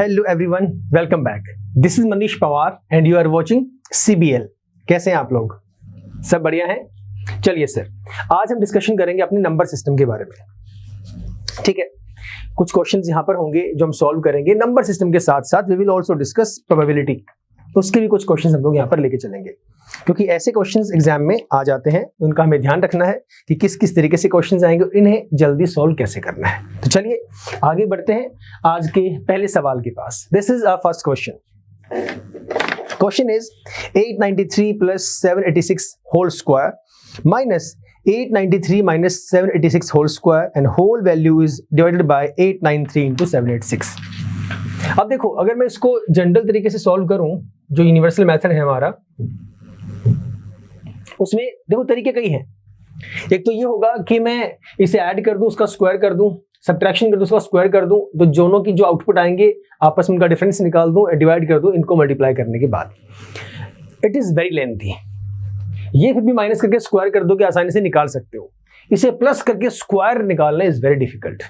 Hello everyone, welcome back. This is Manish Pawar and you are watching CBL। कैसे हैं आप लोग? सब बढ़िया हैं? चलिए सर, आज हम डिस्कशन करेंगे अपने नंबर सिस्टम के बारे में। ठीक है, कुछ क्वेश्चंस यहाँ पर होंगे जो हम सॉल्व करेंगे नंबर सिस्टम के साथ साथ we will also discuss probability. उसके भी कुछ क्वेश्चंस हम लोग यहाँ पर लेके चलेंगे, क्योंकि ऐसे क्वेश्चंस एग्जाम में आ जाते हैं, उनका हमें ध्यान रखना है कि किस किस तरीके से क्वेश्चंस आएंगे, इन्हें जल्दी सॉल्व कैसे करना है। तो चलिए आगे बढ़ते हैं आज के पहले सवाल के पास। This is our first question. Question is 893 plus 786 whole square minus 893 minus 786 whole square and whole value is divided by 893 into 786। अब देखो, अगर मैं इसको जनरल तरीके से सॉल्व करूं, जो यूनिवर्सल मेथड है हमारा, उसमें देखो तरीके कई हैं। एक तो ये होगा कि मैं इसे ऐड कर दूं, उसका स्क्वायर कर दूं, सब्ट्रैक्शन कर दूं, उसका स्क्वायर कर दूं, तो दोनों की जो आउटपुट आएंगे आपस में उनका डिफरेंस निकाल दूं, डिवाइड कर दूं, इनको मल्टीप्लाई करने के बाद। It is very lengthy. ये फिर भी माइनस करके स्क्वायर कर दो कि आसानी से निकाल सकते हो। इसे प्लस करके स्क्वायर निकालना इज वेरी डिफिकल्ट।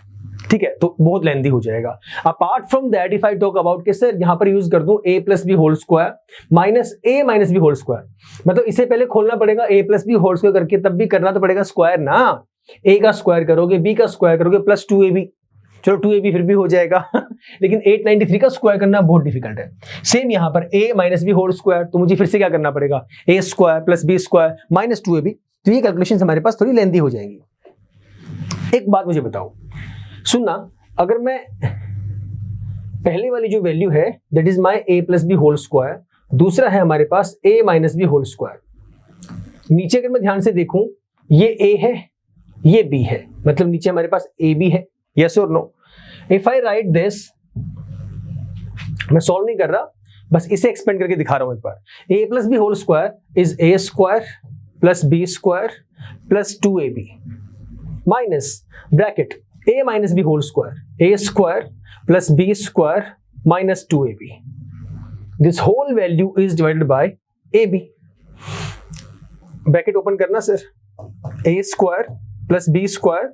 ठीक है, तो बहुत लेंथी हो जाएगा। Apart from that if I talk about के सर यहां पर यूज कर दूं a plus B whole square minus a minus B whole square, मतलब इसे पहले खोलना पड़ेगा a plus B whole square करके, तब भी करना तो पड़ेगा स्क्वायर ना। a का स्क्वायर करोगे, b का स्क्वायर करोगे, प्लस 2ab, चलो 2ab फिर भी हो जाएगा लेकिन 893 का स्क्वायर करना बहुत डिफिकल्ट है। सेम यहां पर a minus B whole square, तो मुझे फिर से क्या करना पड़ेगा, a square plus b square minus 2ab। तो ये कैलकुलेशन हमारे पास थोड़ी लेंथी हो जाएंगी। एक बात मुझे बताओ, सुनना, अगर मैं पहले वाली जो वैल्यू है that is my a plus B whole square, दूसरा है हमारे पास a minus B whole square, नीचे अगर मैं ध्यान से देखूं ये a है, ये b है, मतलब नीचे हमारे पास ab है। यस और no? If I write this, मैं सॉल्व नहीं कर रहा, बस इसे एक्सपेंड करके दिखा रहा हूं एक बार। a plus B whole square is a square plus b square plus 2ab minus bracket a minus B whole square, a square plus b square minus 2ab। This whole value is divided by ab। Bracket open करना sir, a square plus b square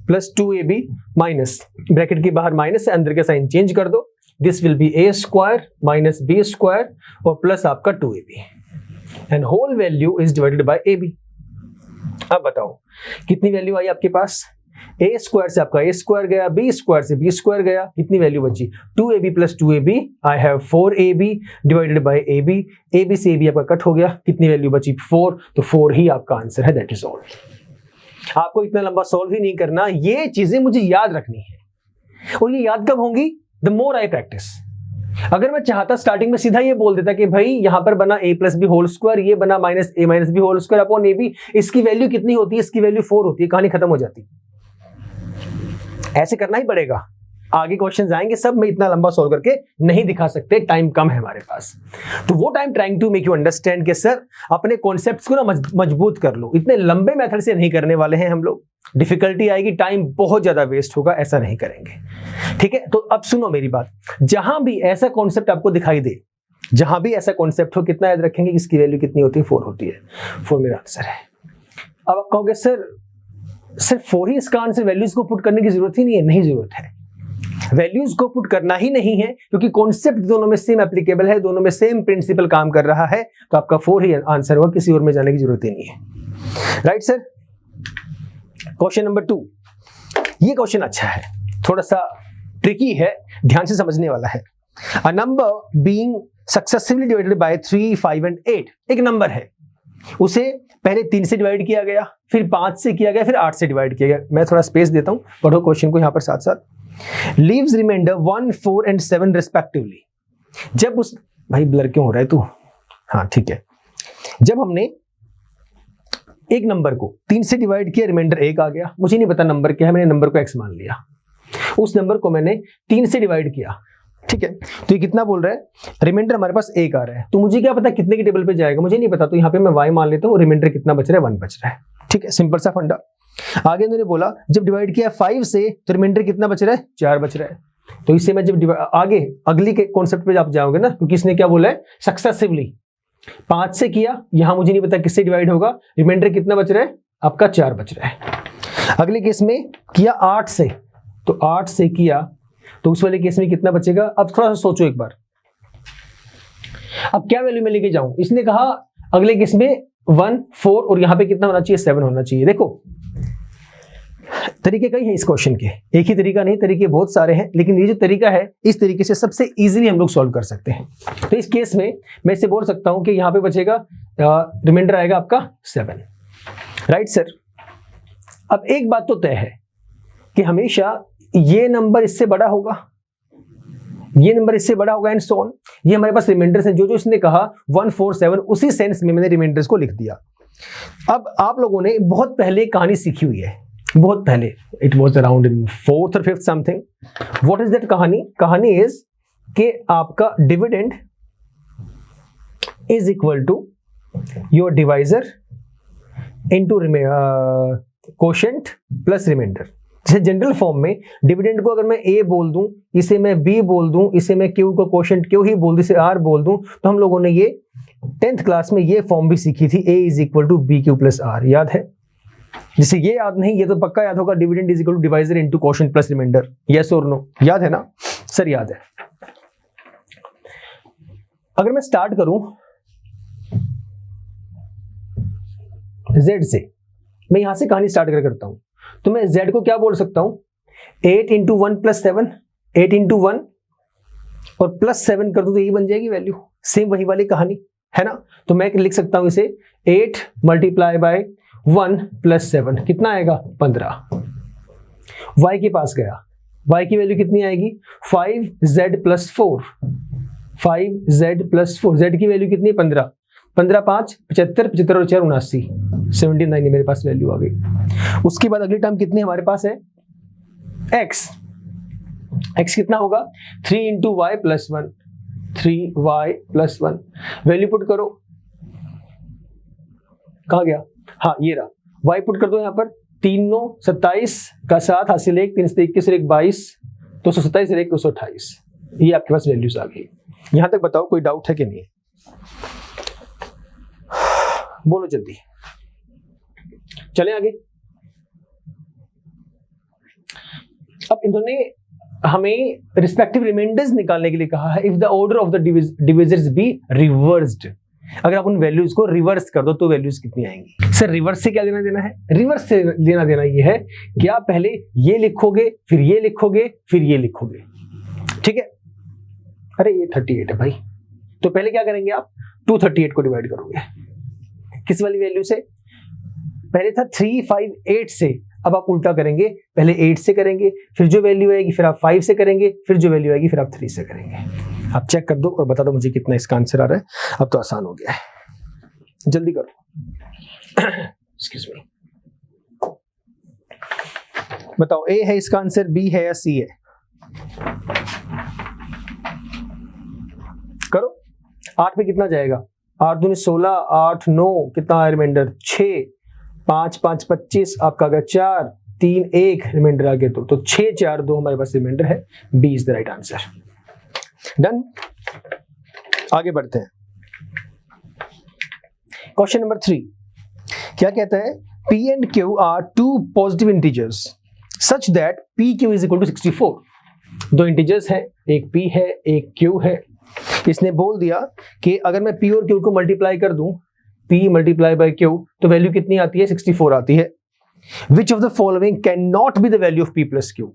plus 2ab minus, bracket के बाहर minus है, अंदर का sign change कर दो। This will be a square minus b square और plus आपका 2ab and whole value is divided by ab। अब बताओ कितनी वैल्यू आई आपके पास? a स्क्वायर से आपका a स्क्वायर गया, b स्क्वायर से b स्क्वायर गया, कितनी वैल्यू बची? 2ab plus 2ab, I have 4ab divided by ab। ab से ab आपका कट हो गया, कितनी वैल्यू बची? 4। तो 4 ही आपका आंसर है, दैट इज ऑल। आपको इतना लंबा सॉल्व ही नहीं करना, ये चीजें मुझे याद रखनी है। और ये याद कब होंगी? The more I practice. अगर मैं चाहता स्टार्टिंग में सीधा ये बोल देता कि भाई यहां पर बना a plus B whole square, ये बना minus a minus B whole square upon ab, इसकी वैल्यू कितनी होती है? इसकी वैल्यू 4 होती है, कहानी खत्म हो जाती। ऐसे करना ही पड़ेगा। आगे क्वेश्चंस आएंगे, सब में इतना लंबा सॉल्व करके नहीं दिखा सकते, टाइम कम है हमारे पास। तो वो time trying to make you understand कि सर अपने कॉन्सेप्ट्स को ना मजबूत कर लो। इतने लंबे मेथड से नहीं करने वाले हैं हम लोग, डिफिकल्टी आएगी, टाइम बहुत ज्यादा वेस्ट होगा, ऐसा नहीं करेंगे। ठीक है, तो अब सुनो मेरी बात, जहां भी ऐसा कॉन्सेप्ट आपको दिखाई दे, जहां भी ऐसा कॉन्सेप्ट हो, कितना याद रखेंगे, इसकी वैल्यू कितनी होती है? 4 होती है। 4 मेरा आंसर है। अब आप कहोगे सर सिर्फ 4 ही इसका आंसर, वैल्यूज को पुट करने की जरूरत ही नहीं है। नहीं जरूरत है, वैल्यूज को पुट करना ही नहीं है, क्योंकि कॉन्सेप्ट दोनों में सेम एप्लीकेबल है, दोनों में सेम प्रिंसिपल काम कर रहा है, तो आपका 4 ही आंसर होगा, किसी और में जाने की जरूरत ही नहीं है। Right sir? क्वेश्चन नंबर 2, ये क्वेश्चन अच्छा है, थोड़ा सा ट्रिकी है, ध्यान से समझने वाला है। A number being successfully divided by 3, 5 and 8, एक नंबर है, उसे पहले 3 से डिवाइड किया गया, फिर 5 से किया गया, फिर 8 से डिवाइड किया गया। मैं थोड़ा स्पेस देता हूं, पढ़ो क्वेश्चन को यहां पर साथ साथ। Leaves remainder 1, 4 and 7 respectively. जब उस, भाई ब्लर क्यों हो रहा है तू? हाँ ठीक है, जब हमने एक नंबर को 3 से डिवाइड किया, रिमाइंडर 1 आ गया, मुझे नहीं पता नंबर क्या है, मैंने नंबर को x मान लिया, उस नंबर को मैंने 3 से डिवाइड किया। ठीक है, तो ये कितना बोल रहा है? रिमाइंडर हमारे पास 1 आ रहा है, तो मुझे क्या पता कितने के टेबल पे जाएगा, मुझे नहीं पता, तो यहाँ पे मैं y मान लेता हूँ, रिमाइंडर कितना बच रहा है? 1 बच रहा है। ठीक है, सिंपल सा फंडा। आगे उन्होंने बोला जब डिवाइड किया 5 से, तो रिमाइंडर कितना बच रहा है? 4 बच रहा है। तो इससे मैं जब आगे अगली के कॉन्सेप्ट पे आप जाओगे ना, क्योंकि इसने क्या बोला है? सक्सेसिवली। 5 से किया, यहां मुझे नहीं पता किससे डिवाइड होगा, रिमाइंडर कितना बच रहा है? आपका 4 बच रहा है। अगले केस में किया 8 से, तो 8 से किया, तो उस वाले केस में कितना बचेगा? अब थोड़ा सा सोचो एक बार, अब क्या वैल्यू में लेके जाऊं? इसने कहा अगले केस में 1 4 और यहां पे कितना होना चाहिए? 7 होना चाहिए। देखो तरीके कई हैं इस क्वेश्चन के, एक ही तरीका नहीं, तरीके बहुत सारे हैं, लेकिन ये जो तरीका है इस तरीके से सबसे इजीली हम लोग सॉल्व कर सकते हैं। तो इस केस में मैं इसे बोल सकता हूं कि यहां पे बचेगा, रिमाइंडर आएगा आपका 7, राइट सर। अब एक बात तो तय है कि हमेशा ये नंबर इससे बड़ा होगा, ये नंबर इससे बड़ा होगा एंड सो ऑन। ये हमारे पास रिमाइंडर्स हैं, जो जो इसने कहा 1 4 7 उसी सेंस में मैंने रिमाइंडर्स को लिख दिया। अब आप लोगों ने बहुत पहले कहानी सीखी हुई है, बहुत पहले, it was around in 4th or 5th something. What is that कहानी? कहानी इज कि आपका dividend is equal to your divisor into quotient plus remainder. जैसे जनरल फॉर्म में डिविडेंड को अगर मैं ए बोल दूं, इसे मैं बी बोल दूं, इसे मैं क्यू को कोशेंट क्यू ही बोल दूं, इसे आर बोल दूं, तो हम लोगों ने ये 10th क्लास में ये फॉर्म भी सीखी थी, A is equal to B Q plus R, याद है? जिसे ये याद नहीं, ये तो पक्का याद होगा, dividend is equal to divisor into quotient plus remainder, yes और नो, याद है ना सर? याद है। अगर मैं स्टार्ट करूं z से, मैं यहां से कहानी स्टार्ट करता हूं, तो मैं z को क्या बोल सकता हूं? 8 इंटू 1 प्लस 7, 8 इंटू 1 और प्लस 7 कर दूं तो यही बन जाएगी वैल्यू, सेम वही वाली कहानी है ना। तो मैं लिख सकता हूं इसे 8 मल्टीप्लाई बाय 1 प्लस 7, कितना आएगा? 15। y के पास गया, y की वैल्यू कितनी आएगी? 5z plus 4, 5z plus 4, z की वैल्यू कितनी? 15, 15 5 75, 75 और 4 79, 79 मेरे पास वैल्यू आ गई। उसके बाद अगली टर्म कितनी हमारे पास है? x, x कितना होगा? 3 into y plus 1, 3y plus 1, value put करो, कहा गया? हाँ ये रहा, y पुट कर दो यहाँ पर, 3 9 27 का 7 हासिल 1, 3 से 21 1 22, 227 1 228, ये आपके पास वैल्यूज आ गई। यहां तक बताओ कोई डाउट है कि नहीं? बोलो जल्दी, चलें आगे। अब इन्होंने हमें रिस्पेक्टिव रिमाइंडर्स निकालने के लिए कहा है, if the order of the divisors be reversed. अगर आप उन वैल्यूज को रिवर्स कर दो तो वैल्यूज कितनी आएंगी? सर रिवर्स से क्या लेना देना है? रिवर्स से लेना देना ये है कि आप पहले ये लिखोगे, फिर ये लिखोगे, फिर ये लिखोगे, ठीक है? अरे ये 38 है भाई, तो पहले क्या करेंगे आप? 238 को डिवाइड करोगे, किस वाली वैल्यू से? पहले था 3 5 8 से, अब आप उल्टा करेंगे, पहले 8 से करेंगे, फिर जो वैल्यू आएगी फिर आप 5 से करेंगे, फिर जो वैल्यू आएगी फिर आप 3 से करेंगे। आप चेक कर दो और बता दो मुझे कितना इसका आंसर आ रहा है। अब तो आसान हो गया है, जल्दी करो। एक्सक्यूज मी, बताओ ए है इसका आंसर, बी है या सी है? करो, 8 पे कितना जाएगा? 8 दूनी 16, 8 9 कितना रिमाइंडर? 6, 5 5 25, आपका आ गया 4 3 1 रिमाइंडर आ गया, तो 6 4 2 हमारे पास रिमाइंडर है, b is the right answer. Done, आगे बढ़ते हैं। क्वेश्चन नंबर 3 क्या कहता है? P and Q are two positive integers such that PQ is equal to 64। दो इंटीजर्स हैं, एक P है एक Q है। इसने बोल दिया कि अगर मैं P और Q को मल्टीप्लाई कर दूं, P मल्टीप्लाई बाय Q, तो वैल्यू कितनी आती है? 64 आती है। Which of the following cannot be the value of P plus Q?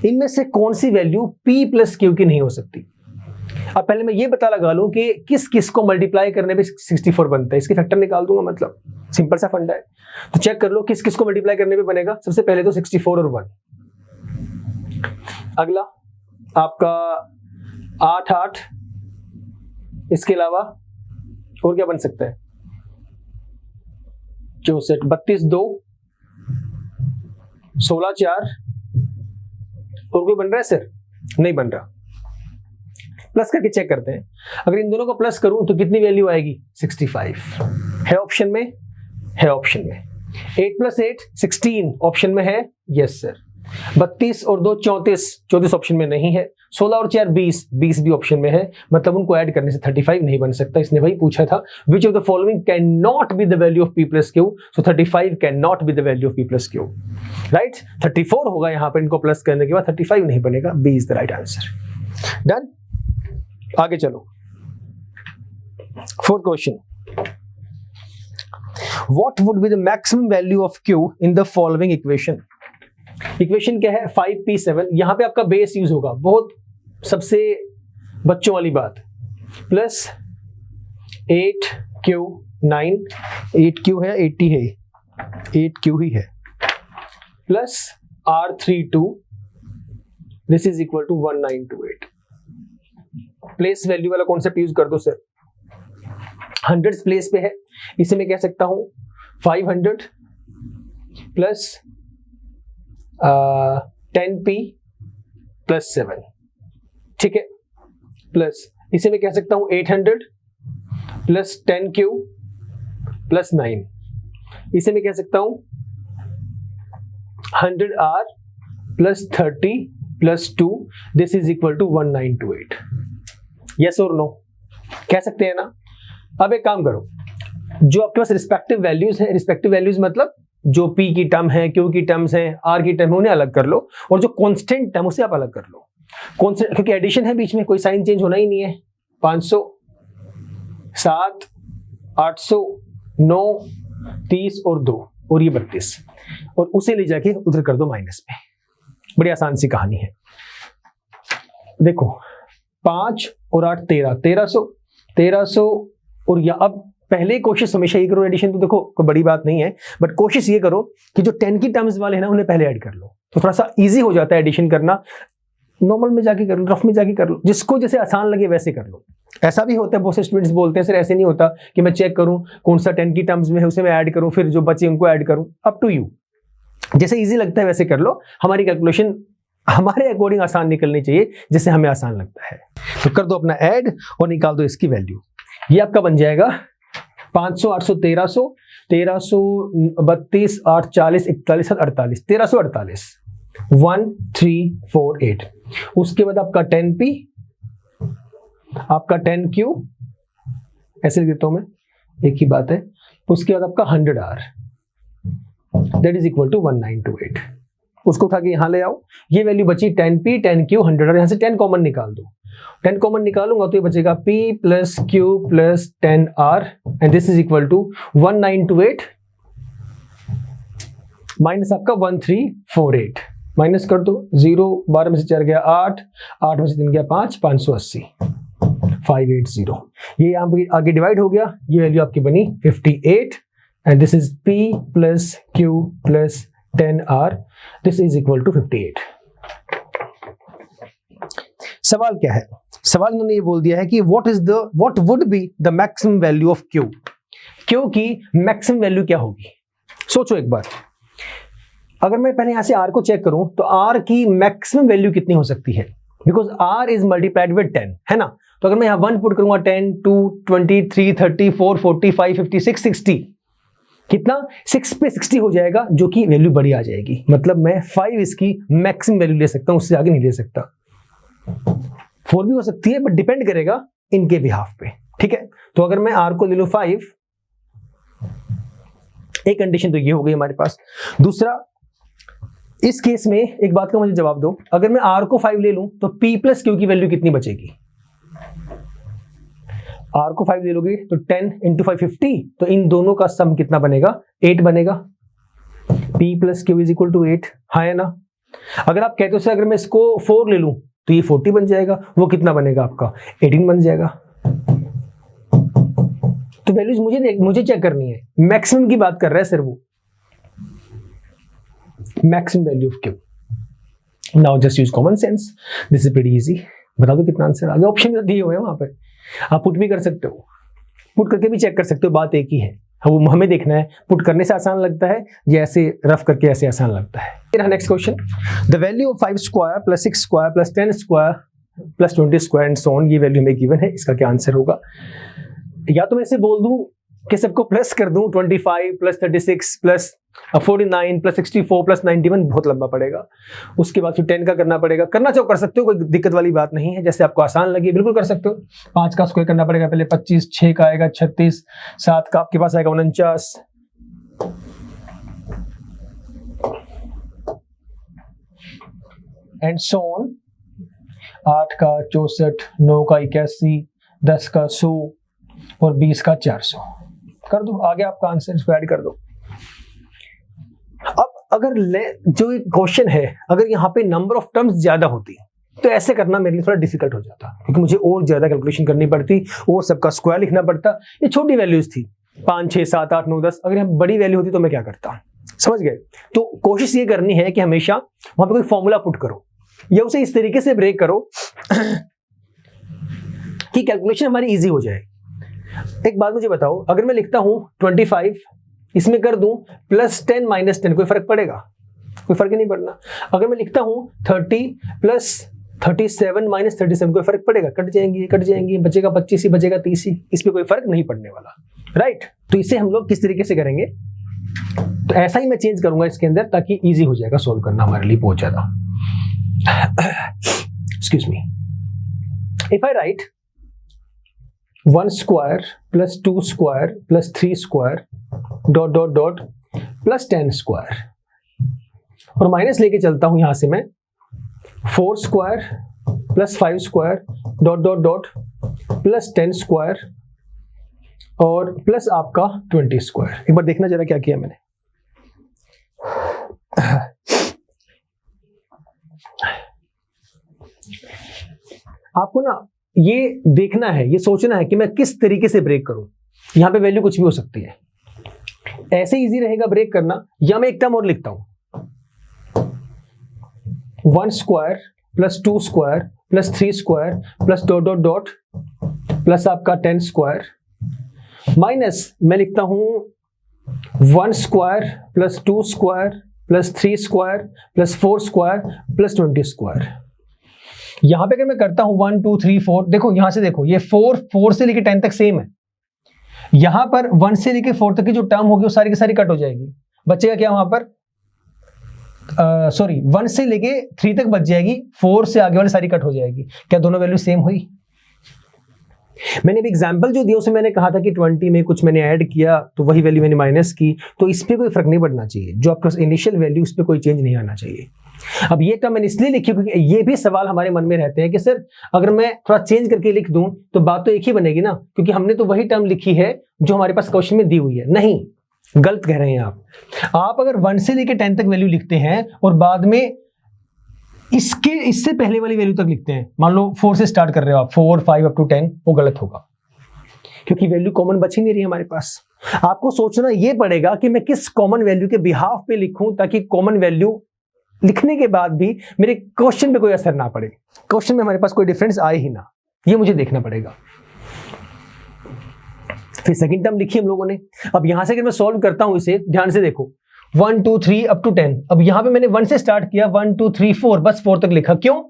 इनमें से कौन सी वैल्यू P plus Q की नहीं हो सकती? अब पहले मैं ये पता लगा लूं कि किस किस को मल्टीप्लाई करने पे 64 बनता है, इसके फैक्टर निकाल दूंगा, मतलब सिंपल सा फंडा है। तो चेक कर लो किस किस को मल्टीप्लाई करने पे बनेगा। सबसे पहले तो 64 और 1, अगला आपका 8 8, इसके अलावा और क्या बन सकता है? 64, 32 2, 16 4, और कोई बन रहा है सर? नहीं बन रहा। प्लस करके चेक करते हैं, अगर इन दोनों को प्लस करूं तो कितनी वैल्यू आएगी? 65 है ऑप्शन में, है ऑप्शन में। 8 + 8 16 ऑप्शन में है, यस सर। 32 और 2 34, 34 ऑप्शन में नहीं है, 16 और 4 20, 20 भी ऑप्शन में है, मतलब उनको ऐड करने से 35 नहीं बन सकता। इसने वही पूछा था which of the following can not be the value of p plus Q, so 35 can not be the value of p plus Q, right. 34 होगा यहाँ पर, इनको प्लस करने के बाद 35 नहीं बनेगा, b is the right answer. Done, आगे चलो। Fourth question, what would be the maximum value of q in the following equation. Equation क्या है, 5p7, यहां पे आपका बेस यूज होगा, बहुत सबसे बच्चों वाली बात, प्लस 8q9, 8q है 80 है, 8q ही है, plus r32, this is equal to 1928। Place value वाला कॉन्सेप्ट यूज कर दो सर, हंड्रेड्स प्लेस पे है, इसे मैं कह सकता हूं 500 प्लस 10p प्लस 7, ठीक है, प्लस इसे मैं कह सकता हूं 800 प्लस 10q प्लस 9, इसे मैं कह सकता हूं 100r plus 30 plus 2, this is equal to 1928। Yes और नो, कह सकते हैं ना। अब एक काम करो, जो आपके पास रिस्पेक्टिव वैल्यूज है, रिस्पेक्टिव वैल्यूज मतलब जो p की टर्म है, q की टर्म्स है, r की टर्म है, उन्हें अलग कर लो, और जो कांस्टेंट टर्म उसे आप अलग कर लो। कांस्टेंट क्योंकि एडिशन है बीच में, कोई साइन चेंज होना ही नहीं है। 500, 7, 800, 9, 30 और 2 और ये 32, और उसे ले जाके उधर कर दो माइनस में। बड़ी आसान सी कहानी है। देखो 5 और 8 13, 1300, 1300 और या अब पहले कोशिश हमेशा ये करो, एडिशन तो देखो कोई बड़ी बात नहीं है, बट कोशिश ये करो कि जो 10 की टर्म्स वाले हैं ना उन्हें पहले ऐड कर लो, तो थोड़ा सा इजी हो जाता है एडिशन करना। नॉर्मल में जाके कर लो, रफ में जाके कर लो, जिसको जैसे आसान लगे वैसे कर लो। ऐसा भी होता है, बहुत से स्टूडेंट्स बोलते हैं सर ऐसे नहीं होता कि मैं चेक करूं कौन सा 10 की टर्म्स में है उसे मैं ऐड करूं, फिर जो बचे उनको ऐड करूं। अप टू यू, जैसे इजी लगता है वैसे कर लो। हमारी कैलकुलेशन हमारे अकॉर्डिंग आसान निकलनी चाहिए, जैसे हमें आसान लगता है। तो कर दो अपना ऐड और निकाल दो इसकी वैल्यू। ये आपका बन जाएगा 500, 800, 1300, 1332, 8, 40, 41, 48, 1348, 1348। उसके बाद आपका 10p, आपका 10q, ऐसे लिख देता हूं मैं, एक ही बात है। उसके बाद आपका 100r, that is equal to 1928। उसको उठा के यहां ले आओ, ये वैल्यू बची 10p, 10q, 100r, यहां से 10 कॉमन निकाल दो। 10 कॉमन निकालूंगा तो ये बचेगा p plus q plus 10r, and this is equal to 1928 minus आपका 1348। माइनस कर दो, 0 12 में से 4 गया 8, 8 में से 3 गया 5, 580, 580। ये यहाँ पे आगे डिवाइड हो गया, ये वैल्यू आपकी बनी 58, and this is p plus q plus 10r, this is equal to 58। सवाल क्या है? सवाल इन्होंने ये बोल दिया है कि what would be the maximum value of q। q की मैक्सिमम वैल्यू क्या होगी? सोचो एक बार। अगर मैं पहले यहां से r को चेक करूं तो r की मैक्सिमम वैल्यू कितनी हो सकती है? Because r is multiplied with 10, है ना। तो अगर मैं यहां 1 पुट करूंगा, 10, 2, 23, 34, 45, 56, 60, कितना 6 पे 60 हो जाएगा, जो कि वैल्यू बड़ी आ जाएगी। मतलब मैं 5 इसकी मैक्सिमम वैल्यू ले सकता हूं, उससे आगे नहीं ले सकता। 4 भी हो सकती है, बट डिपेंड करेगा इनके बिहाफ पे, ठीक है। तो अगर मैं r को ले लूं 5, एक कंडीशन तो ये हो गई हमारे पास। दूसरा, इस केस में एक बात का मुझे जवाब दो, अगर मैं r को 5 ले लूं तो p प्लस q की वैल्यू कितनी बचेगी? r को 5 ले लोगे तो 10 इंटू 5 50, तो इन दोनों का सम कितना बनेगा? 8 बनेगा। p plus q is equal to 8, हाँ है ना। अगर आप कहते हो सर अगर मैं इसको 4 ले लूं तो ये 40 बन जाएगा, वो कितना बनेगा आपका? 18 बन जाएगा। तो वैल्यूज मुझे चेक करनी है, मैक्सिमम की बात कर रहा है सर वो, maximum value of Q. Now just use common sense, this is pretty easy. बता दो कितना आंसर आ गया। ऑप्शन दिए हुए हैं वहां पे, आप पुट भी कर सकते हो, पुट करके भी चेक कर सकते हो, बात एक ही है। वो हमें देखना है पुट करने से आसान लगता है या ऐसे रफ करके ऐसे आसान लगता है। फिर next question, the value of 5 square plus 6 square plus 10 square plus 20 square and so on, ये वैल्यू हमें गिवन है, इसका क्या आंसर होगा? या तो मैं इसे बोल दूं कि सबको प्लस कर दूं, 25 प्लस 36 प्लस 49 प्लस 64 प्लस 91, बहुत लंबा पड़ेगा। उसके बाद फिर 10 का करना पड़ेगा। करना चाहो कर सकते हो, कोई दिक्कत वाली बात नहीं है, जैसे आपको आसान लगे बिल्कुल कर सकते हो। 5 का स्क्वायर करना पड़ेगा पहले, 25, 6 का आएगा 36, 7 का आपके पास आएगा 49, एंड सो ऑन। 8 का 64, 9 का 81, 10 का 100 और 20 का 400 कर दो। आगे आपका आंसर इसको ऐड कर दो। अब अगर जो क्वेश्चन है, अगर यहाँ पे नंबर ऑफ टर्म्स ज्यादा होती तो ऐसे करना मेरे लिए थोड़ा डिफिकल्ट हो जाता, क्योंकि मुझे और ज्यादा कैलकुलेशन करनी पड़ती और सबका स्क्वायर लिखना पड़ता। ये छोटी वैल्यूज थी, 5, 6, 7, 8, 9, 10। अगर यहाँ बड़ी वैल्यू होती तो मैं क्या करता, समझ गए? तो कोशिश ये करनी है कि हमेशा वहां पे कोई फॉर्मूला पुट करो या उसे इस तरीके से ब्रेक करो कि कैलकुलेशन हमारी इजी हो जाए। एक बात मुझे बताओ, अगर मैं लिखता हूं 25, इसमें कर दूं +10 - 10, कोई फर्क पड़ेगा? कोई फर्क ही नहीं पड़ना। अगर मैं लिखता हूं 30 + 37 - 37, कोई फर्क पड़ेगा? कट जाएंगी, बचेगा 25 ही, बचेगा 30 ही, इस पे कोई फर्क नहीं पड़ने वाला, राइट? तो इसे हम लोग किस तरीके से करेंगे, तो ऐसा ही मैं चेंज करूंगा इसके अंदर, ताकि इजी हो जाएगा सोल्व करना हमारे लिए बहुत ज्यादा। Excuse me, if I right 1 square + 2 square + 3 square ... +10 square, और माइनस लेके चलता हूं यहां से मैं 4 स्क्वायर + 5 स्क्वायर ... +10 स्क्वायर और प्लस आपका 20 स्क्वायर। एक बार देखना जरा क्या किया मैंने। आपको ना ये देखना है, ये सोचना है कि मैं किस तरीके से ब्रेक करूं। यहां पे वैल्यू कुछ भी हो सकती है, ऐसे इजी रहेगा ब्रेक करना। या मैं एक टर्म और लिखता हूं, 1 स्क्वायर + 2 स्क्वायर + 3 स्क्वायर + ... प्लस आपका 10 स्क्वायर, माइनस मैं लिखता हूं 1 square + 2 square + 3 square + 4 square + 20 square. यहां पे अगर मैं करता हूं 1 2 3 4, देखो यहां से देखो, ये 4 से लेके 10 तक सेम है। यहां पर 1 से लेके 4 तक की जो टर्म होगी वो सारी की सारी कट हो जाएगी। बचेगा क्या वहां पर, 1 से लेके 3 तक बच जाएगी, 4 से आगे वाली सारी कट हो जाएगी। क्या दोनों वैल्यू सेम हुई? मैंने भी एग्जांपल जो दिया उसमें मैंने कहा था कि 20 में कुछ मैंने ऐड किया तो वही वैल्यू मैंने माइनस की, तो इस पे कोई फर्क नहीं पड़ना चाहिए। जो आपका इनिशियल वैल्यू, उस पे कोई चेंज नहीं आना चाहिए। अब ये टर्म मैंने इसलिए लिखी क्योंकि ये भी सवाल हमारे मन में रहते हैं कि सर अगर मैं थोड़ा चेंज करके लिख दूं तो बात तो एक ही बनेगी ना, क्योंकि हमने तो वही टर्म लिखी है जो हमारे पास क्वेश्चन में दी हुई है। नहीं, गलत कह रहे हैं आप अगर 1 से लेके 10 तक वैल्यू लिखते हैं और बाद में इससे पहले वाली वैल्यू तक लिखते हैं, मान लो 4 से स्टार्ट कर रहे हो आप, 4 5 अप टू 10, वो गलत होगा, क्योंकि वैल्यू कॉमन बच ही नहीं रही हमारे पास। आपको सोचना ये पड़ेगा कि मैं किस कॉमन वैल्यू के बिहाफ पे लिखूं ताकि कॉमन वैल्यू लिखने के बाद भी मेरे क्वेश्चन पे कोई असर ना पड़े, क्वेश्चन में हमारे पास कोई डिफरेंस आए ही ना, ये मुझे देखना पड़ेगा। फिर सेकंड टर्म लिखी हम लोगों ने। अब यहां से अगर मैं सॉल्व करता हूं इसे, ध्यान से देखो, 1 2 3 अप टू 10। अब यहां पे मैंने 1 से स्टार्ट किया, 1 2 3 4, बस 4 तक लिखा। क्यों?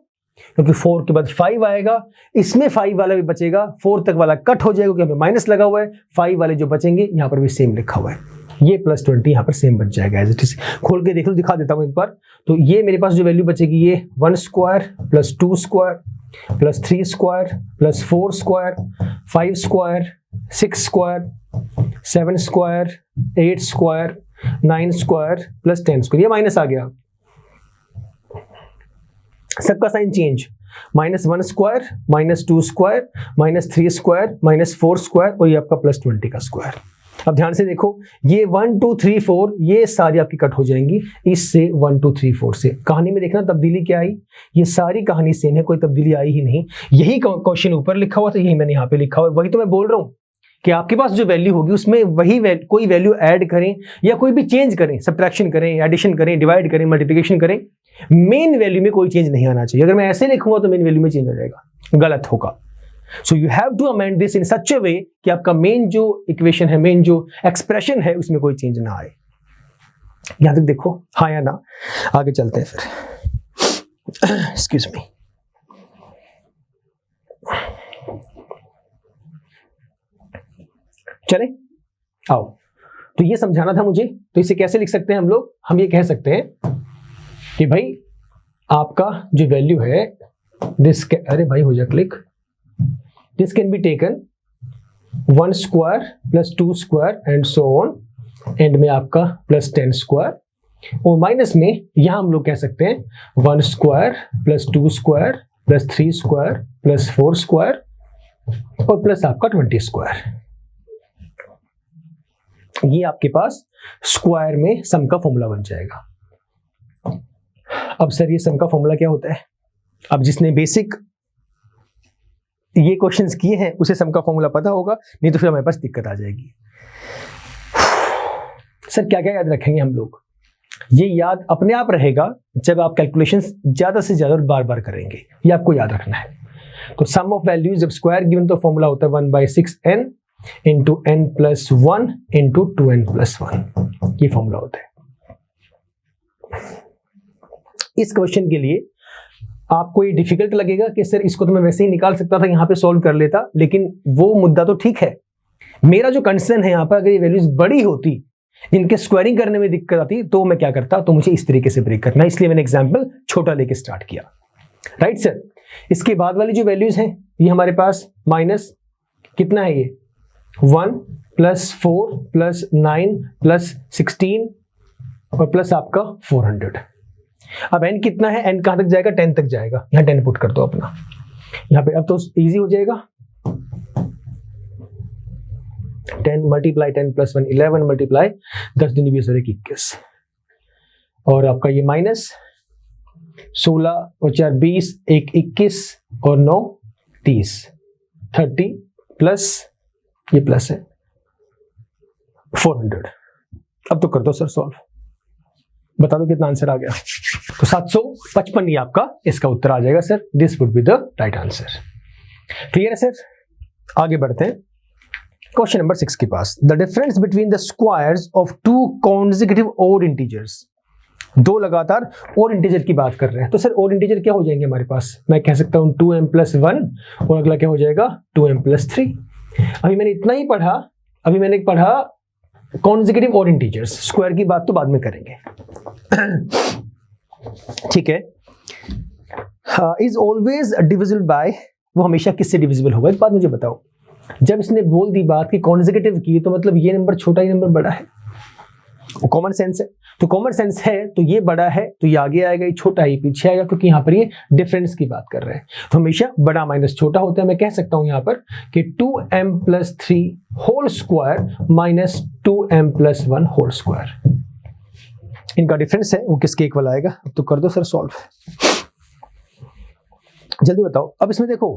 क्योंकि 4 के बाद 5 आएगा, इसमें 5 वाला भी बचेगा, 4 तक वाला कट हो जाएगा क्योंकि माइनस लगा हुआ है। 5 वाले जो बचेंगे यहां पर भी सेम लिखा हुआ है, ये +20 यहां पर सेम बच जाएगा एज इट इज। खोल के देख लो, दिखा देता हूं एक बार। तो ये मेरे पास जो वैल्यू बचेगी, ये 1 square + 2 square + 3 square + 4 square, 5 square, 6 square, 7 square, 8 square, 9 square + 10 square. ये माइनस आ गया, सबका sign change, -1 square, -2 square, -3 square, -4 square और ये आपका +20 का स्क्वायर। अब ध्यान से देखो, ये 1 2 3 4 ये सारी आपकी कट हो जाएंगी इससे, 1 2 3 4 से। कहानी में देखना तब्दीली क्या आई, ये सारी कहानी सेम है, कोई तब्दीली आई ही नहीं। यही क्वेश्चन ऊपर लिखा हुआ था, यही मैंने यहाँ पे लिखा हुआ है। वही तो मैं बोल रहा हूँ कि आपके पास जो वैल्यू होगी उसमें वही कोई वैल्यू ऐड करें या कोई भी चेंज करें, सब्ट्रैक्शन करें, एडिशन करें, डिवाइड करें, मल्टीप्लिकेशन करें, मेन वैल्यू में कोई चेंज नहीं आना चाहिए। अगर मैं ऐसे लिखूंगा तो मेन वैल्यू में चेंज हो जाएगा, गलत होगा। So you have to amend this in such a way कि आपका मेन जो इक्वेशन है, मेन जो एक्सप्रेशन है, उसमें कोई चेंज ना आए। यहां तक देखो, हाँ या ना? आगे चलते हैं फिर। एक्सक्यूज मी, चले आओ, तो ये समझाना था मुझे। तो इसे कैसे लिख सकते हैं हम लोग? हम ये कह सकते हैं कि भाई आपका जो वैल्यू है दिस, अरे भाई हो जा click, this can be taken 1 square plus 2 square and so on, and में आपका प्लस 10 स्क्वायर, और माइनस में यहां हम लोग कह सकते हैं 1 square plus 2 square plus 3 square plus 4 square और प्लस आपका 20 स्क्वायर। ये आपके पास स्क्वायर में सम का फॉर्मूला बन जाएगा। अब सर ये सम का फॉर्मूला क्या होता है? अब जिसने बेसिक ये क्वेश्चंस किए हैं उसे सम का फॉर्मूला पता होगा, नहीं तो फिर हमारे पास दिक्कत आ जाएगी। सर क्या क्या याद रखेंगे हम लोग? ये याद अपने आप रहेगा जब आप कैलकुलेशंस ज्यादा से ज्यादा बार बार करेंगे, ये आपको याद रखना है। तो सम ऑफ वैल्यूज जब स्क्वायर गिवन तो फॉर्मूला होता है 1/6n into n plus 1 into 2n plus 1, ये फॉर्मूला होता है। इस क्वेश्चन के लिए आपको ये डिफिकल्ट लगेगा कि सर इसको तो मैं वैसे ही निकाल सकता था, यहां पे सॉल्व कर लेता, लेकिन वो मुद्दा तो ठीक है। मेरा जो कंसर्न है यहां पर, अगर ये वैल्यूज बड़ी होती जिनके स्क्वायरिंग करने में दिक्कत आती तो मैं क्या करता, तो मुझे इस तरीके से ब्रेक करना, इसलिए मैंने एग्जाम्पल छोटा लेके स्टार्ट किया। राइट सर, इसके बाद वाली जो वैल्यूज हैं ये हमारे पास माइनस कितना है, ये 1 प्लस 4 प्लस 9 प्लस 16 और प्लस आपका 400। अब n कितना है, n कहां तक जाएगा, 10 तक जाएगा, यहां 10 पुट कर दो अपना यहां पे। अब तो इजी हो जाएगा, 10 मल्टीप्लाई 10 प्लस 1 11 मल्टीप्लाई 10 दूनी 20 और 21, और आपका ये माइनस 16 और 4 20, 1 21 और 9 30 30 प्लस ये प्लस है 400। अब तो कर दो सर सॉल्व, बता दो कितना आंसर आ गया। तो 755 ही आपका इसका उत्तर आ जाएगा sir. This would be the right answer. Clear है सर? आगे बढ़ते हैं क्वेश्चन नंबर 6 के पास। The difference between the squares of 2 consecutive odd integers, दो लगातार और इंटीजर की बात कर रहे हैं। तो सर और इंटीजर क्या हो जाएंगे हमारे पास? मैं कह सकता हूं 2m प्लस 1 और अगला क्या हो जाएगा 2m प्लस 3। अभी मैंने इतना ही पढ़ा, अभी मैंने पढ़ा कॉन्सेक्यूटिव और इंटीजर्स, स्क्वायर की बात तो बाद में करेंगे। ठीक है। इज ऑलवेज डिविजिबल बाय, वो हमेशा किससे डिविजिबल होगा? एक बात मुझे बताओ, जब इसने बोल दी बात कि कॉन्सेक्यूटिव की, तो मतलब ये नंबर छोटा, ये नंबर बड़ा है, कॉमन सेंस है। तो कॉमन सेंस है तो ये बड़ा है तो ये आगे आएगा, ये छोटा है ये पीछे आएगा, क्योंकि यहाँ पर ये डिफरेंस की बात कर रहे हैं। तो हमेशा बड़ा माइनस छोटा होता है। मैं कह सकता हूं यहाँ पर कि 2m plus 3 whole square minus 2m plus 1 whole square, इनका डिफरेंस है वो किसके इक्वल आएगा? अब तो कर दो सर सॉल्व, जल्दी बताओ। अब इसमें देखो,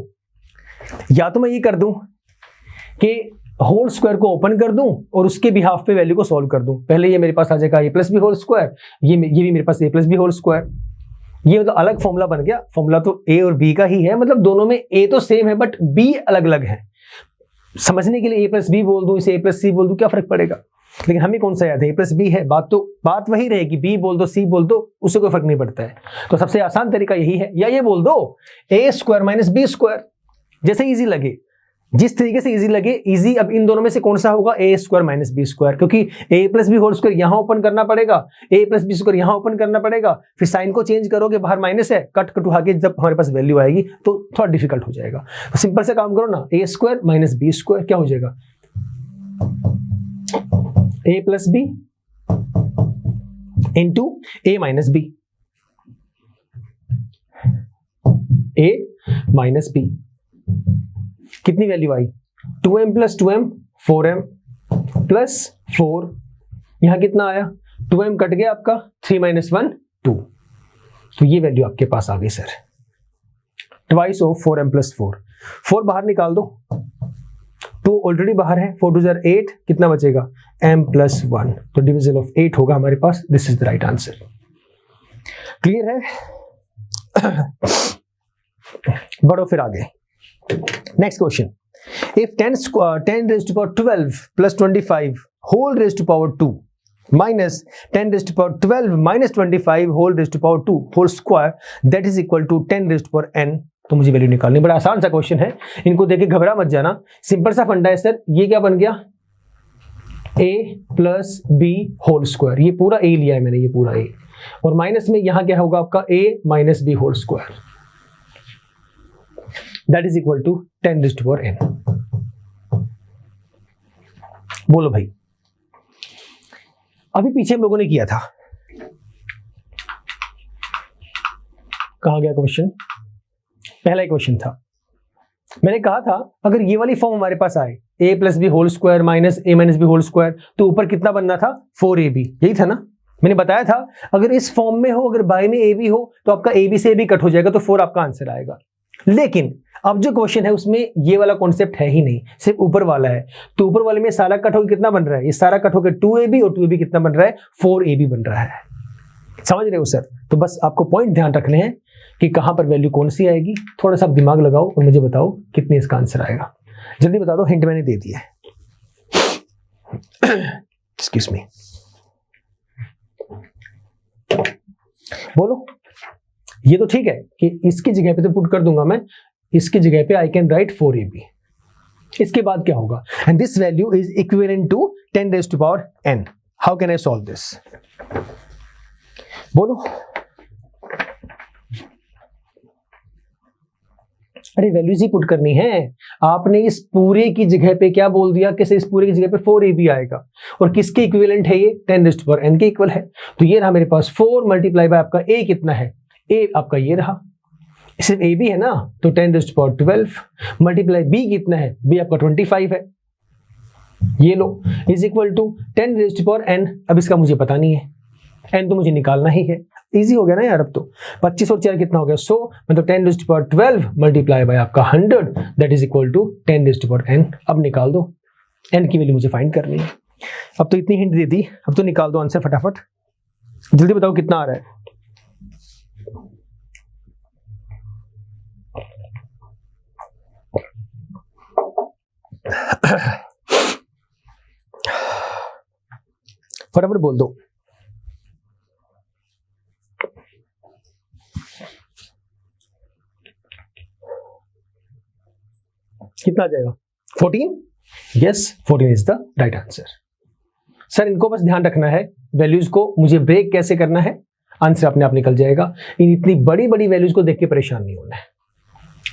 या तो मैं ये कर दूं कि होल स्क्वायर को ओपन कर दूं और उसके बिहाफ पे वैल्यू को सॉल्व कर दूं। पहले ये मेरे पास आ जाएगा a plus B whole square, ये भी मेरे पास a plus B whole square. ये तो अलग फॉर्मूला बन गया, फॉर्मूला तो a और b का ही है, मतलब दोनों में a तो सेम है बट b अलग अलग है। समझने के लिए a प्लस बी बोल दूं, इसे a प्लस सी बोल दूं, क्या फर्क पड़ेगा? लेकिन हमें कौन सा याद है? a प्लस बी है, बात वही रहेगी, b बोल दो c बोल दो, उससे कोई फर्क नहीं पड़ता है। तो सबसे आसान तरीका यही है, या ये बोल दो a square minus b square, जैसे इजी लगे, जिस तरीके से इजी लगे इजी। अब इन दोनों में से कौन सा होगा? a square minus b square, क्योंकि a plus B whole square यहां ओपन करना पड़ेगा, a प्लस बी स्क्वायर यहां ओपन करना पड़ेगा, फिर साइन को चेंज करोगे, बाहर माइनस है, कट कटुआ के जब हमारे पास वैल्यू आएगी तो थोड़ा डिफिकल्ट हो जाएगा। तो सिंपल से काम करो ना, a square minus b square क्या हो जाएगा? a plus b into a minus b, a minus b, कितनी वैल्यू आई? 2m plus 2m 4m plus 4, यहां कितना आया? 2m कट गया आपका, 3 माइनस 1 2, तो ये वैल्यू आपके पास आ गई sir, twice of 4m plus 4। 4 बाहर निकाल दो, 2 ऑलरेडी बाहर है, 4 2 8, कितना बचेगा? m प्लस 1, तो डिविजन ऑफ 8 होगा हमारे पास। This is the right answer. Clear है? बढ़ो फिर आगे, next question. If 10 raised to power 12 plus 25 whole raised to power 2 minus 10 raised to power 12 minus 25 whole raised to power 2 whole square that is equal to 10 raised to power n, तो मुझे value निकालनी। बड़ा आसान सा question है, इनको देख के घबरा मत जाना, सिंपल सा फंडा है सर। ये क्या बन गया? ए प्लस बी होल स्क्वायर, ये पूरा ए लिया है मैंने, ये पूरा ए, और माइनस में यहां क्या होगा आपका A minus B whole square, that is equal to 10⁻n। बोलो भाई, अभी पीछे हम लोगों ने किया था, कहां गया क्वेश्चन? पहला क्वेश्चन था, मैंने कहा था अगर ये वाली फॉर्म हमारे पास आए a plus B whole square minus a minus B whole square, तो ऊपर कितना बनना था? 4ab, यही था ना? मैंने बताया था अगर इस फॉर्म में हो, अगर बाय में a भी हो, तो आपका a b से a भी कट हो जाएगा, तो 4 आपका आंसर आएगा। लेकिन अब जो क्वेश्चन है उसमें ये वाला कॉन्सेप्ट है ही नहीं, सिर्फ ऊपर वाला है, तो ऊपर वाले में सारा कट होकर कितना बन रहा है? ये सारा कट होकर 2ab, और 2ab कितना बन रहा है? 4ab बन रहा है। समझ रहे हो सर? तो बस आपको पॉइंट ध्यान रखने हैं कि कहां पर वैल्यू कौन सी आएगी, थोड़ा सा दिमाग लगाओ और मुझे बताओ कितने इसका आंसर आएगा। जल्दी बता दो, हिंट मैंने दे दिया है। एक्सक्यूज मी, बोलो। ये तो ठीक है कि इसकी जगह पे तो पुट कर दूंगा मैं, इसकी जगह पे आई कैन राइट 4ab। इसके बाद क्या होगा? And this value is equivalent to 10⁻n। How can I solve this? बोलो। अरे वैल्यूज ही पुट करनी है। आपने इस पूरे की जगह पे क्या बोल दिया कि इस पूरे की जगह पे 4ab आएगा, और किसके इक्विवेलेंट है? ये 10⁻n के इक्वल है। तो ये रहा मेरे पास 4 मल्टीप्लाई बाय आपका a कितना है? a आपका ये रहा, सिर्फ a भी है ना, तो 10⁻12 मल्टीप्लाई b कितना है? b आपका 25 है, ये लो, इज इक्वल टू 10⁻n। अब इसका मुझे पता नहीं है, n तो मुझे निकालना ही है। इजी हो गया ना यार? अब तो 25 और 4 कितना हो गया? 100, मतलब 10⁻12 मल्टीप्लाई बाय आपका 100, that is equal to 10⁻n। अब निकाल दो, n की वैल्यू मुझे फाइंड करनी है। अब तो इतनी हिंट दे दी, अब तो निकाल दो आंसर फटाफट। जल्दी बताओ कितना आ रहा है? फटाफट बोल दो। कितना आ जाएगा? 14? Yes, 14 is the right answer. Sir इनको बस ध्यान रखना है, वैल्यूज को मुझे ब्रेक कैसे करना है, आंसर अपने आप निकल जाएगा। इन इतनी बड़ी बड़ी वैल्यूज को देख के परेशान नहीं होना है।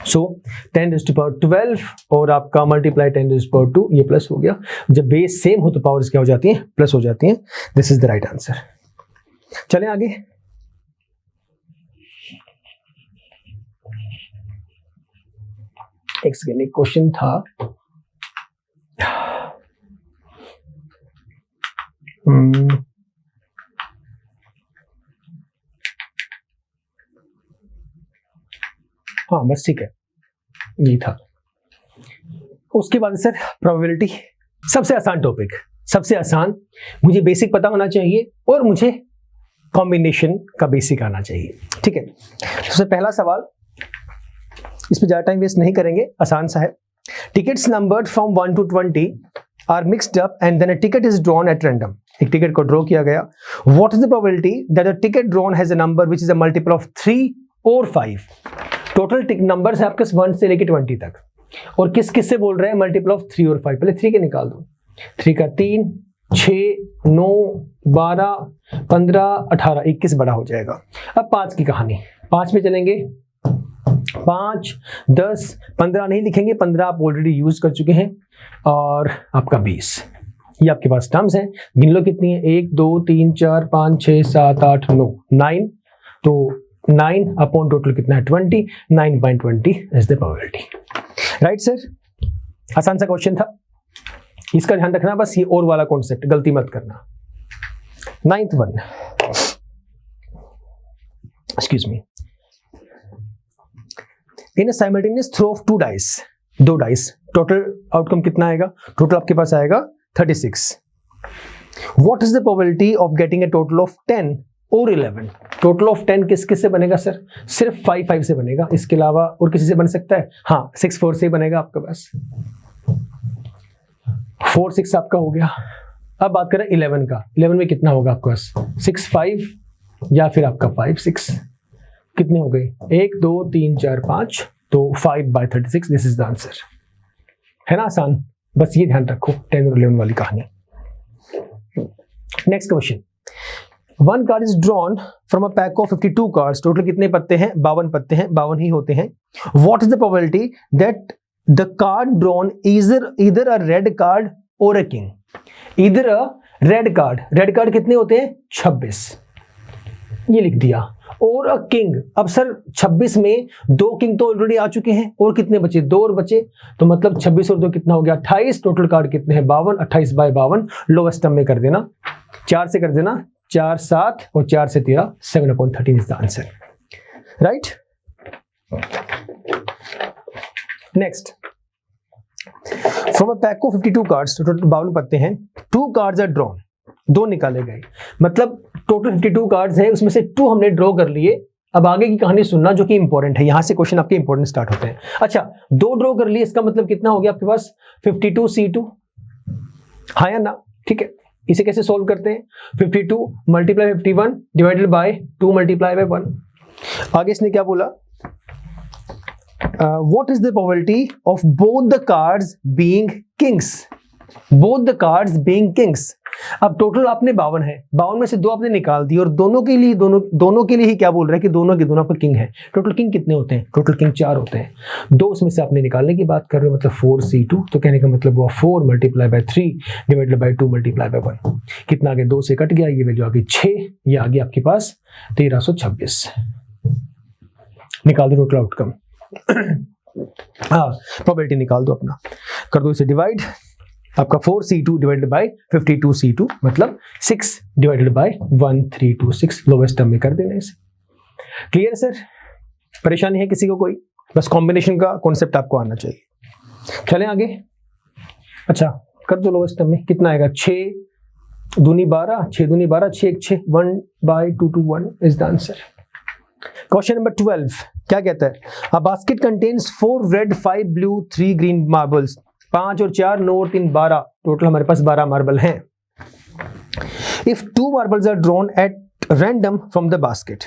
सो 10⁻12 और आपका मल्टीप्लाई 10⁻2, ये प्लस हो गया। जब बेस सेम हो तो पावर्स क्या हो जाती हैं? प्लस हो जाती हैं। This is the right answer. चलें आगे। एक सेकेंड, एक क्वेश्चन था, हाँ बस ठीक है, यही था। उसके बाद सर प्रोबेबिलिटी, सबसे आसान टॉपिक, सबसे आसान। मुझे बेसिक पता होना चाहिए और मुझे कॉम्बिनेशन का बेसिक आना चाहिए। ठीक है, सबसे पहला सवाल, इस पे ज्यादा टाइम वेस्ट नहीं करेंगे, आसान सा है। Tickets numbered from 1 to 20 are mixed up and then a ticket is drawn at random. एक टिकट को ड्रॉ किया गया। What is the probability that a ticket drawn has a number which is a multiple of 3 और 5? Total numbers है आपके 1 से लेके 20 तक, और किस किस से बोल रहे हैं? मल्टीपल ऑफ 3 और 5। पहले 3 के निकाल दो। 3 का 3, 6, 9, 12, 15, 18, 21 बड़ा हो जाएगा। अब 5 की कहानी, 5 में चलेंगे। 5, 10, 15 नहीं लिखेंगे, 15 आप ऑलरेडी यूज कर चुके हैं, और आपका 20। ये आपके पास टर्म्स हैं, गिन लो कितनी है? 1, 2, 3, 4, 5, 6, 7, 8, 9, 9। तो 9 अपॉन टोटल कितना है? 20। 9.20 is the probability. Right sir, आसान सा क्वेश्चन था, इसका ध्यान रखना बस। ये और वाला कॉन्सेप्ट गलती मत करना। 9th one, excuse me, in a simultaneous throw of 2 dice, 2 dice, total outcome कितना आएगा? टोटल आपके पास आएगा 36। What is the probability of getting a total of 10 और 11? टोटल ऑफ 10 किस किस से बनेगा सर? सिर्फ 5 5 से बनेगा, इसके अलावा और किसी से बन सकता है? हाँ, 6 4 से बनेगा आपके पास। 4 6 आपका हो गया। अब बात करें 11 का। 11 में कितना होगा आपके पास? 6 5 या फिर आपका 5 6, कितने हो गए? 1 2 3 4 5, तो 5/36। This is the answer. है ना आसान? बस ये ध्यान रखो 10 और 11 वाली कहानी। Next question, one card is drawn from a pack of 52 cards, total कितने पत्ते हैं? 52 पत्ते हैं, 52 ही होते हैं. What is the probability that the card drawn either a red card or a king? Either a red card कितने होते हैं? 26, ये लिख दिया. और अ किंग, अब सर 26 में 2 किंग तो ऑलरेडी आ चुके हैं, और कितने बचे? 2 और बचे, तो मतलब 26 और 2 कितना हो गया? 28. टोटल कार्ड कितने हैं? 52. 28 बाय 52 लोवेस्ट टर्म में कर देना, 4 से कर देना, 4 7 और 4 से 13, 7/13 is the answer. Right. Next, from a pack of 52 cards, total 52 पत्ते हैं, 2 कार्ड्स आर ड्रॉन, 2 निकाले गए, मतलब टोटल 52 कार्ड्स हैं, उसमें से 2 हमने ड्रॉ कर लिए. अब आगे की कहानी सुनना जो कि इंपॉर्टेंट है, यहां से क्वेश्चन आपके इंपॉर्टेंट स्टार्ट होते हैं. अच्छा, 2 ड्रॉ कर लिए, इसका मतलब कितना हो गया आपके पास? 52C2. हाँ या ना? ठीक है, इसे कैसे सॉल्व करते हैं? 52 multiply 51 divided by 2 multiply by 1. आगे इसने क्या बोला? What is the probability of both the cards being Kings? Both the cards being Kings. अब टोटल आपने 52 है, 52 में से 2 आपने निकाल दी, और दोनों के लिए ही क्या बोल रहा है कि दोनों के दोनों आपका किंग है. टोटल किंग कितने होते हैं? टोटल किंग 4 होते हैं, 2 उसमें से आपने निकालने की बात कर रहे हो, मतलब 4C2. तो कहने का मतलब हुआ 4 multiply by 3 divided by 2 multiply by 1. कितना आ गया? 2 से कट गया, ये वैल्यू आ गई 6, ये आ गया आपके पास 1326. निकाल दो टोटल आउटकम. हाँ, प्रोबेबिलिटी निकाल दो अपना, कर दो इसे डिवाइड. आपका 4C2 डिवाइडेड बाय 52C2 मतलब 6 डिवाइडेड बाय 1326, लोवेस्ट टर्म में कर देना इसे. Clear sir? परेशानी है किसी को कोई? बस कॉम्बिनेशन का कॉन्सेप्ट आपको आना चाहिए. चलें आगे. अच्छा, कर दो लोवेस्ट टर्म में. कितना आएगा? 6 दूनी 12, 6 दूनी 12, 6 1 6, 1/221 is the answer. Question number 12 क्या कहता है? A basket contains 4 red 5 blue 3 green marbles. 5 और 4 9 और 3 12, टोटल हमारे पास 12 मार्बल हैं. If 2 marbles are drawn at random from the basket,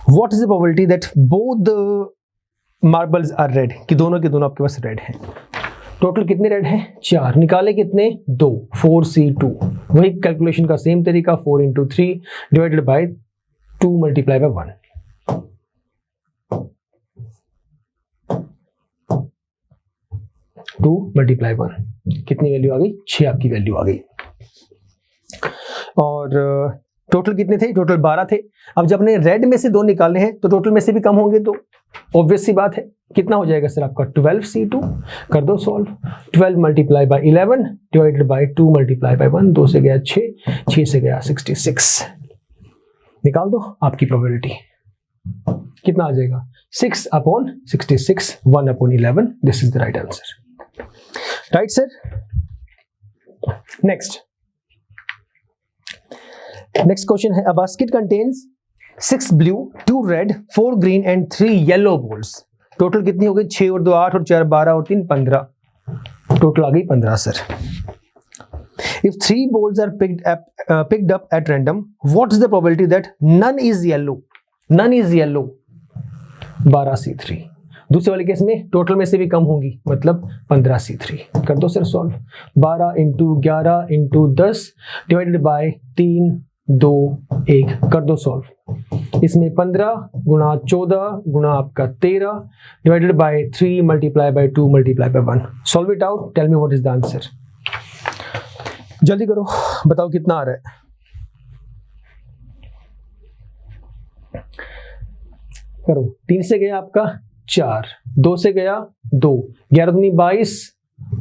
what is the probability that both the marbles are red? कि दोनों के दोनों आपके पास रेड हैं. टोटल कितने रेड हैं? 4. निकाले कितने? 2. 4C2. वही कैलकुलेशन का सेम तरीका, 4 × 3 divided by 2 multiply by 1. 2 multiply 1, कितनी वैल्यू आ गई? 6 आपकी वैल्यू आ गई. और टोटल कितने थे? टोटल 12 थे. अब जब अपने रेड में से 2 निकालने हैं तो टोटल में से भी कम होंगे, तो ऑब्वियस सी बात है. कितना हो जाएगा सर आपका? 12C2. कर दो solve. 12 multiply by 11 divided by 2 multiply by 1. 2 से गया 6, 6 से गया 66. निकाल दो आपकी प्रोबेबिलिटी. कितना आ जाएगा? 6/66, 1/11. This is the right answer. Right sir. Next question है, a basket contains 6 blue 2 red 4 green and 3 yellow balls. Total कितनी हो गई? 6 और 2 8 और 4 12 और 3 15. टोटल आ गई 15 sir. If 3 balls are picked up at random, what is the probability that none is yellow? None is yellow. 12C3. दूसरे वाले case में टोटल में से भी कम होंगी, मतलब 15C3. कर दो सर सॉल्व. 12 × 11 × 10 divided by 3 2 1. कर दो सॉल्व. इसमें 15 गुणा 14 गुणा आपका 13 divided by 3 multiply by 2 multiply by 1. Solve it out. Tell me what is the answer. जल्दी करो, बताओ कितना आ रहा है. करो. 3 से गया आपका 4, 2 से गया 2, 11 दूनी 22,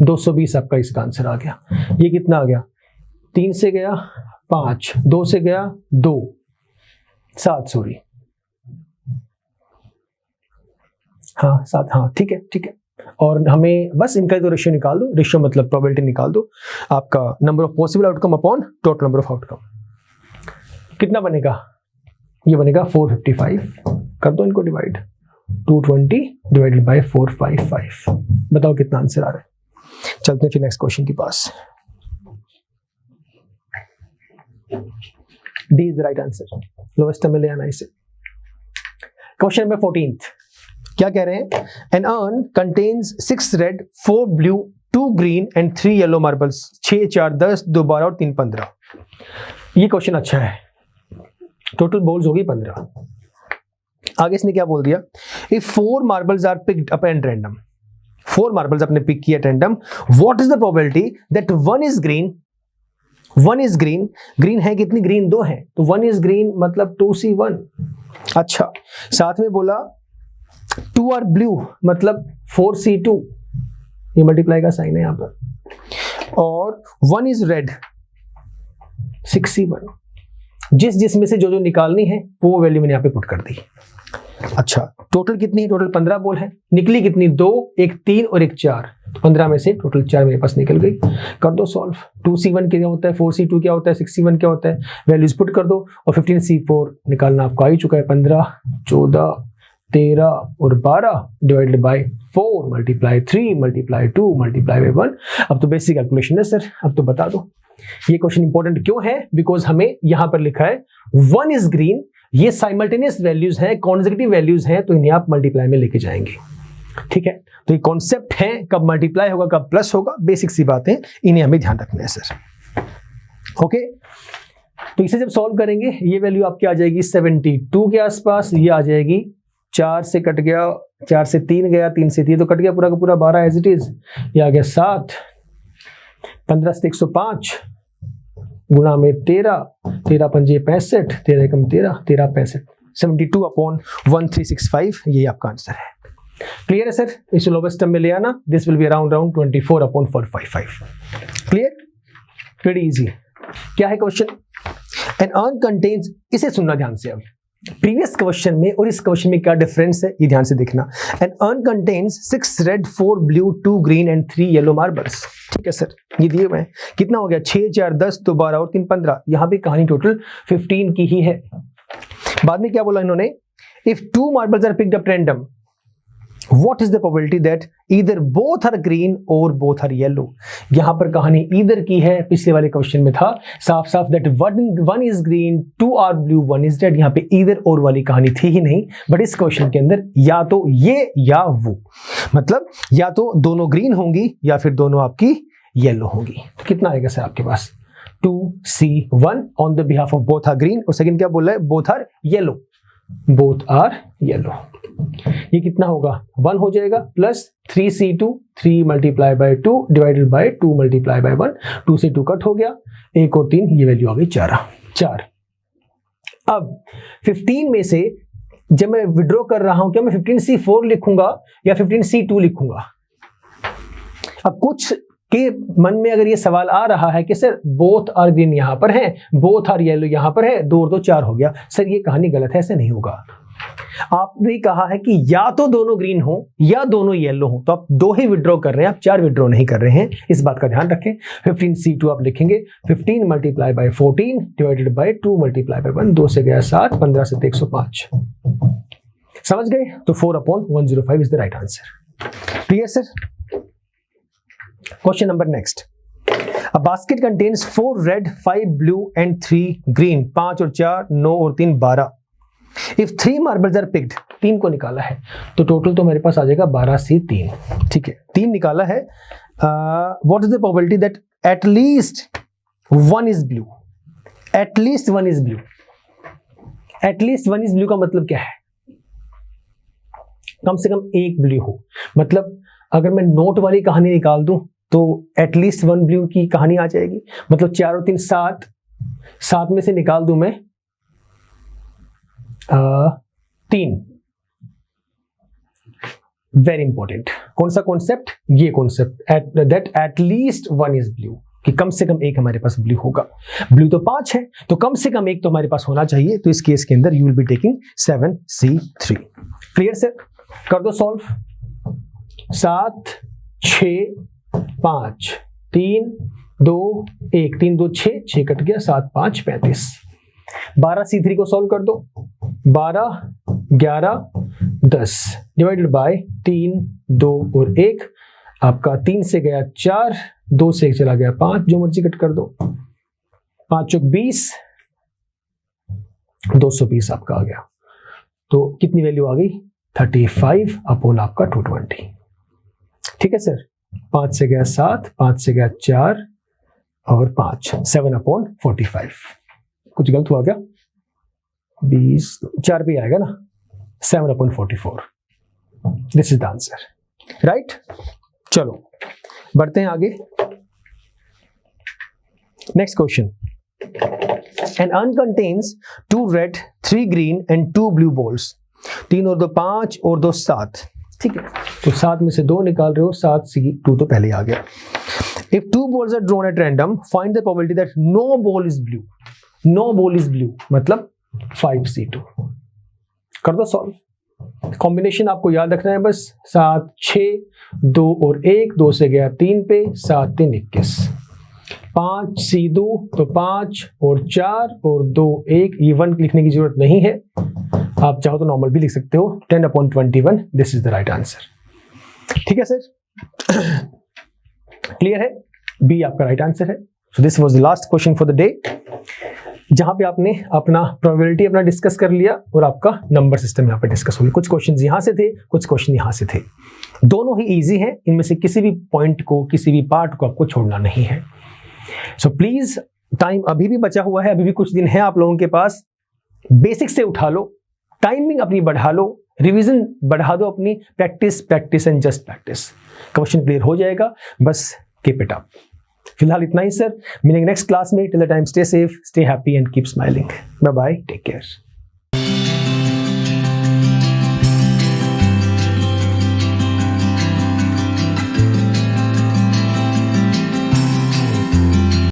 220 आपका इसका आंसर आ गया. ये कितना आ गया? 3 से गया 5, 2 से गया 2, 7 सॉरी. हाँ 7. हाँ ठीक है ठीक है. और हमें बस इनका तो रेशियो निकाल दो. रेशियो मतलब प्रोबेबिलिटी निकाल दो. आपका number of possible outcome upon total number of outcome. कितना बनेगा? ये बनेगा 455. कर दो इनको डिवाइड. 220 divided by 455. बताओ कितना आंसर आ रहा है. चलते हैं फिर नेक्स्ट क्वेश्चन के पास. D is the right answer. Lowest में ले आना इसे. क्वेश्चन नंबर 14 क्या कह रहे हैं? An urn contains 6 red 4 blue 2 green and 3 yellow marbles. 6 4 10 2 12 और 3 15. ये क्वेश्चन अच्छा है। टोटल बॉल्स होगी 15। आगे इसने क्या बोल दिया, if 4 marbles are picked up at random, 4 marbles आपने पिक किया random, what is the probability that 1 is green, 1 is green, green है कितनी, ग्रीन 2 है, तो 1 इज ग्रीन मतलब 2C1। अच्छा, साथ में बोला 2 आर ब्लू मतलब 4C2, ये मल्टीप्लाई का साइन है यहां पर, और 1 इज रेड 6C1। जिस में से जो निकालनी है वो वैल्यू मैंने यहां पे पुट कर दी। अच्छा, टोटल कितनी है, टोटल 15 बॉल है, निकली कितनी, 2, एक 3 और एक 4, तो 15 में से टोटल 4 मेरे पास निकल गई। कर दो सॉल्व, 2C1 क्या होता है, 4C2 क्या होता है, 6C1 क्या होता है, वैल्यूज पुट कर दो, और 15C4 निकालना आपको आ ही चुका है। 15, 14, 13 और 12 divided by 4 multiply 3 multiply 2 multiply by 1। अब तो बेसिक कैलकुलेशन है सर, अब तो बता दो। ये क्वेश्चन इंपॉर्टेंट क्यों है, बिकॉज हमें यहां पर लिखा है 1 इज ग्रीन, ये साइमल्टेनियस वैल्यूज हैं, कॉन्सेक्यूटिव वैल्यूज हैं, तो इन्हें आप मल्टीप्लाई में लेके जाएंगे। ठीक है, तो ये कॉन्सेप्ट है, कब मल्टीप्लाई होगा कब प्लस होगा, बेसिक सी बातें, इन्हें हमें ध्यान रखना है सर। ओके, तो इसे जब सॉल्व करेंगे ये वैल्यू आपकी आ जाएगी 72 के आसपास, ये आ जाएगी 4 से कट गया, 4 से 3 गया, 3 से 3 तो कट गया पूरा का पूरा 12 एज इट इज, ये आ गया 7, 15 से 105 गुणा में 13, 13 पंजे 65, 13 एकम 13, 13 65, 72/1365, ये आपका आंसर है। क्लियर है सर, इस लोवेस्ट टर्म में ले आना, this will be around 24/455। Clear, very easy. क्या है क्वेश्चन, एन अर्न कंटेन्स, इसे सुनना ध्यान से। अब प्रीवियस क्वेश्चन में और इस क्वेश्चन में क्या डिफरेंस है ये ध्यान से देखना। An urn contains 6 red 4 blue 2 green and 3 yellow marbles. ठीक है सर, ये दिए हुए हैं, कितना हो गया, 6 4 10 2 12 और 3 15, यहां भी कहानी टोटल 15 की ही है। बाद में क्या बोला इन्होंने, if 2 marbles are picked up random, what is the probability that either both are green or both are yellow। यहां पर कहानी either की है, पिछले वाले क्वेश्चन में था साफ साफ that one is green 2 are blue 1 is red, यहां पे either और वाली कहानी थी ही नहीं, बट इस क्वेश्चन के अंदर या तो ये या वो, मतलब या तो दोनों ग्रीन होंगी या फिर दोनों आपकी येलो होंगी। तो कितना आएगा सर आपके पास, 2C1 on the behalf of both are green, और सेकंड क्या बोल रहा है, both are yellow, both are yellow. ये कितना होगा, 1 हो जाएगा, plus 3C2 3 multiply by 2 divided by 2 multiply by 1, 2 से 2 कट हो गया, 1 और 3, ये वैल्यू आ गई 4। अब 15 में से जब मैं विड्रॉ कर रहा हूं, क्या मैं 15C4 लिखूंगा या 15C2 लिखूंगा। अब कुछ के मन में अगर ये सवाल आ रहा है कि सर बोथ आर ग्रीन यहां पर है, बोथ आर येलो यहां पर है, 2 और 2 4 हो गया, सर ये कहानी गलत है, ऐसे नहीं होगा। आपने कहा है कि या तो दोनों ग्रीन हो या दोनों येलो हो, तो आप 2 ही विड्रॉ कर रहे हैं, आप 4 विड्रॉ नहीं कर रहे हैं, इस बात का ध्यान रखें। 15C2 आप लिखेंगे 15 multiply by 14 divided by 2 multiply by 1, 2 से गया 7, 15 से 105, समझ गए, तो 4/105 is the right answer. Clear sir. Question number next, a basket contains 4 red 5 blue and 3 green, 5 और 4 9 और 3 12। इफ 3 मार्बल्स आर पिक्ड, 3 को निकाला है, तो टोटल तो मेरे पास आ जाएगा 12C3। ठीक है, 3 निकाला है, what is the probability that at least 1 is blue, at least 1 is blue, at least 1 is blue का मतलब क्या है, कम से कम एक ब्लू हो, मतलब अगर मैं नोट वाली कहानी निकाल दूं तो एटलीस्ट 1 ब्लू की कहानी आ जाएगी, मतलब 4 और 3 7, 7 में से निकाल दूं मैं 3। वेरी इंपॉर्टेंट, कौन सा कॉन्सेप्ट, ये concept that at least 1 is blue, कि कम से कम एक हमारे पास ब्लू होगा। ब्लू तो 5 है, तो कम से कम एक तो हमारे पास होना चाहिए, तो इस केस के अंदर you will be taking 7C3। Clear sir, कर दो सॉल्व, 7 6 5 3 2 1, 3 2 6, 6 कट गया, 7 5 35। 12C3 को सॉल्व कर दो, 12 11 10 डिवाइडेड बाय 3 2 और 1, आपका 3 से गया 4, 2 से 1 चला गया 5, जो मर्जी कट कर दो, 5 चौक 20, 220 आपका आ गया, तो कितनी वैल्यू आ गई, 35 अपॉन आपका 220। ठीक है सर, 5 से गया 7, 5 से गया 4, और 5 7/45। कुछ गलत हुआ क्या? 20 4 पे आएगा ना, 7/44। This is the answer, right. चलो बढ़ते हैं आगे। Next question, an urn contains 2 red 3 green and 2 blue balls. 3 और 2 5 और 2 7, ठीक है। तो 7 में से 2 निकाल रहे हो, 7 C 2 तो पहले आ गया। If 2 balls are drawn at random, find the probability that no ball is blue. No ball is blue मतलब 5C2। कर दो सॉल्व। कॉम्बिनेशन आपको याद रखना है बस, 7 6 2 और 1, 2 से गया 3 पे, 7 3 21। 5C2 तो 5 और 4 और 2 1, ये 1 लिखने की जरूरत नहीं है, आप चाहो तो नॉर्मल भी लिख सकते हो। 10/21, this is the right answer. ठीक है सर, क्लियर है? बी आपका राइट आंसर है। So this was the last question for the day, जहां पे आपने अपना प्रोबेबिलिटी अपना डिस्कस कर लिया और आपका नंबर सिस्टम यहाँ पे डिस्कस हो गया। कुछ क्वेश्चंस यहाँ से थे, कुछ क्वेश्चन यहाँ से थे, दोनों ही इजी हैं। इनमें से किसी भी पॉइंट को, किसी भी पार्ट को आपको छोड़ना नहीं है। सो प्लीज, टाइम अभी भी बचा हुआ है, अभी भी कुछ दिन है आप लोगों के पास। बेसिक से उठा लो, टाइमिंग अपनी बढ़ा लो, रिवीजन बढ़ा दो अपनी, practice and just practice. Question clear हो जाएगा, बस कीप इट अप। फिलहाल इतना ही सर, मिलेंगे नेक्स्ट क्लास में। Till the time stay safe, stay happy and keep smiling. Bye bye, take care.